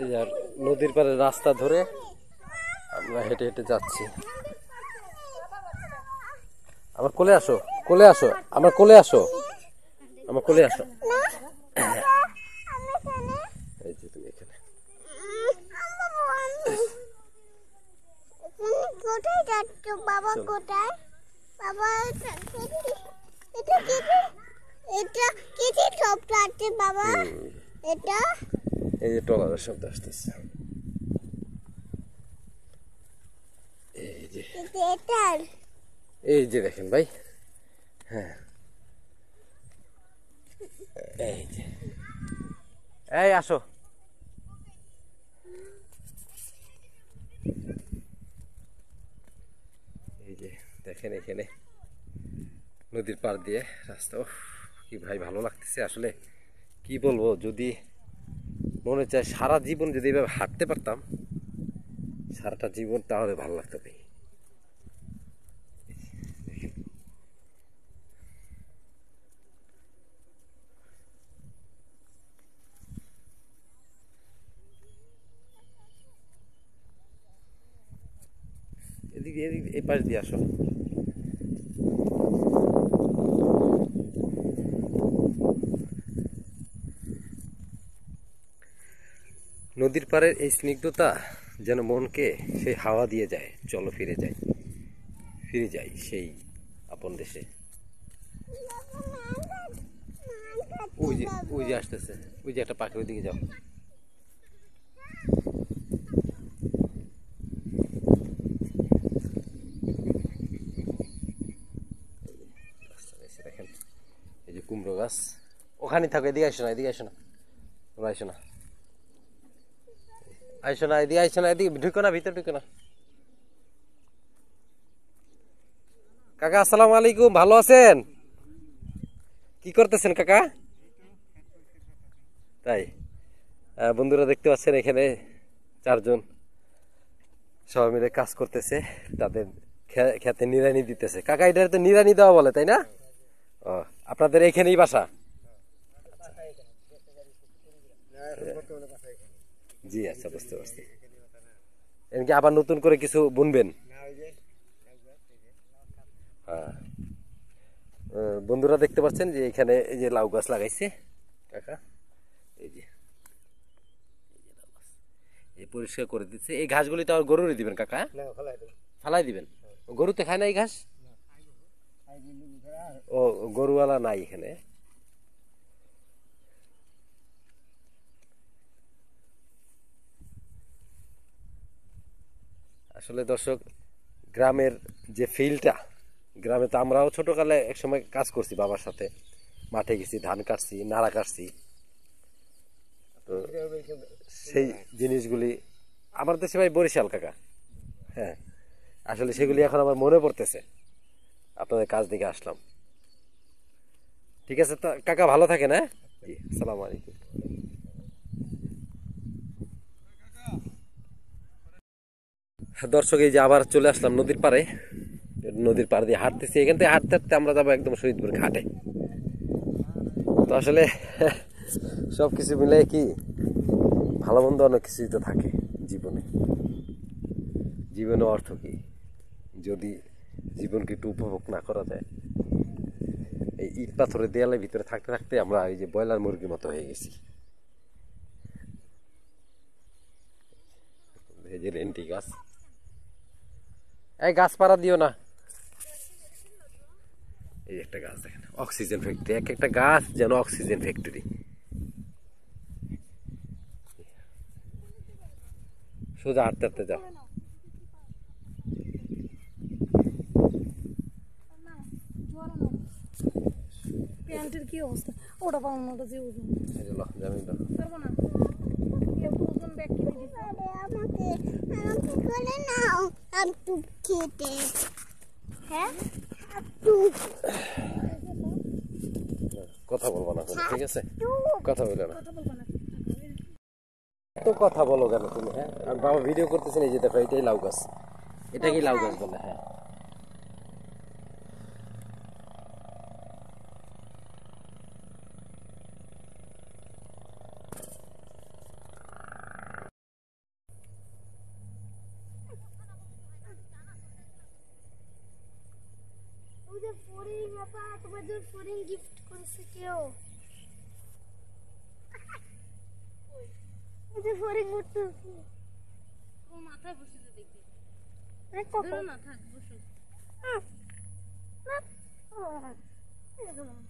এই আর নদীর পাড়ে রাস্তা ধরে আমরা হেঁটে হেঁটে যাচ্ছি। আমার কোলে আসো, কোলে আসো, আমার কোলে আসো, আমার কোলে আসো। এই যে তুমি এখানে। কোথায় যাচ্ছ বাবা? কোথায় বাবা? এটা কি? এটা কি শব্দ আছে বাবা? এটা এই যে ট্রলারের শব্দ আসতেছে। এই যে এটার এই যে দেখেন ভাই, হ্যাঁ এই যে, এই আসো। এই যে দেখেন এখানে নদীর পাড় দিয়ে রাস্তা। উফ, কি ভাই ভালো লাগতেছে আসলে, কি বলবো। যদি মনে চায় সারা জীবন যদি এভাবে হাঁটতে পারতাম, সারাটা জীবন, তাহলে ভালো লাগতো ভাই। এদিকে এদিকে এই পাশ দিয়ে আসো। নদীর পাড়ের এই স্নিগ্ধতা যেন মনকে সেই হাওয়া দিয়ে যায়, চলো ফিরে যাই, ফিরে যাই সেই আপন দেশে। ওই যে ওই যে আসতেছে, ওই যে একটা পাখির দিকে যাও। দেখেন এই যে কুমড়ো গাছ, ওখানে থাকো, এদিকে আসো না, এদিকে আসো না, তোমরা আসো না, আইসো না, এদিকে আইসো না, এদিকে ঢুকো না, ভিতরে ঢুকো না। কাকা আসসালামু আলাইকুম, ভালো আছেন? কি করতেছেন কাকা? তাই বন্ধুরা দেখতে পাচ্ছেন এখানে চারজন সবাই মিলে কাজ করতেছে, তাদের খেতে নিড়ানি দিতেছে। কাকা এটা তো নিড়ানি দেওয়া বলে, তাই না? ও, আপনাদের এখানেই বাসা? জি আচ্ছা, বুঝতে পারছি। এমনকি আবার নতুন করে কিছু বুনবেন? হ্যাঁ, বন্ধুরা দেখতে পাচ্ছেন যে এখানে এই যে লাউ গাছ লাগাইছে কাকা, এই যে এই পরিষ্কার করে দিচ্ছে। এই ঘাসগুলি তো আর গরুরই দিবেন কাকা? ফালাই দিবেন? গরুতে খায় না এই ঘাস? ও, গরুওয়ালা নাই এখানে। আসলে দর্শক, গ্রামের যে ফিল্ডটা, গ্রামে তো আমরাও ছোটকালে একসময় কাজ করছি, বাবার সাথে মাঠে গেছি, ধান কাটছি, নাড়া কাটছি। তো সেই জিনিসগুলি আমার দেশে ভাই বরিশাল কাকা। হ্যাঁ, আসলে সেগুলি এখন আমার মনে পড়তেছে, আপনাদের কাজ দেখে আসলাম। ঠিক আছে তো কাকা, ভালো থাকেন। হ্যাঁ, জি, আসসালামু আলাইকুম। দর্শক, এই যে আবার চলে আসলাম নদীর পাড়ে, নদীর পাড় দিয়ে হাঁটতেছি। এখান থেকে হাঁটতে হাঁটতে আমরা যাবো একদম শহীদপুর ঘাটে। তো আসলে সবকিছু মিলে কি, ভালো মন্দ অনেক কিছুই তো থাকে জীবনে। জীবনে অর্থ কি যদি জীবনকে একটু উপভোগ না করা যায়? এই ইট পাথরের দেয়ালের ভিতরে থাকতে থাকতে আমরা এই যে ব্রয়লার মুরগির মতো হয়ে গেছি। এই যে রেন্টি গাছ, এই গাছ পাড়া দিও না। এই একটা গাছ দেখেন, অক্সিজেন ফ্যাক্টরি, এক একটা গাছ যেন অক্সিজেন ফ্যাক্টরি। সোজা হাঁটতে হাঁটতে যাও। প্যান্টের কি অবস্থা? ওটা পাবো না, ওটা যে ওজন জামিন দাও। পারবো না, ওজন ব্যাগ কিনে দিতে আমাকে আমাকে কোলে নাও একটু খেতে। হ্যাঁ, একটু কথা বলবো না কোনো, ঠিক আছে? কথা বলো না কথা বলবো না। তো, কথা বলো কেন তুমি? হ্যাঁ, আর বাবা ভিডিও করতেছেন, এই যে দেখো, এটাই লাউ গাছ। এটা কি লাউ গাছ বলে? হ্যাঁ। ফরিং আপা তোমার জন্য ফরিং গিফট করেছে কেউ এই যে ফরিং উঠতেছে ও মাথায় বসেছে দেখি দেখো না থাক বসো না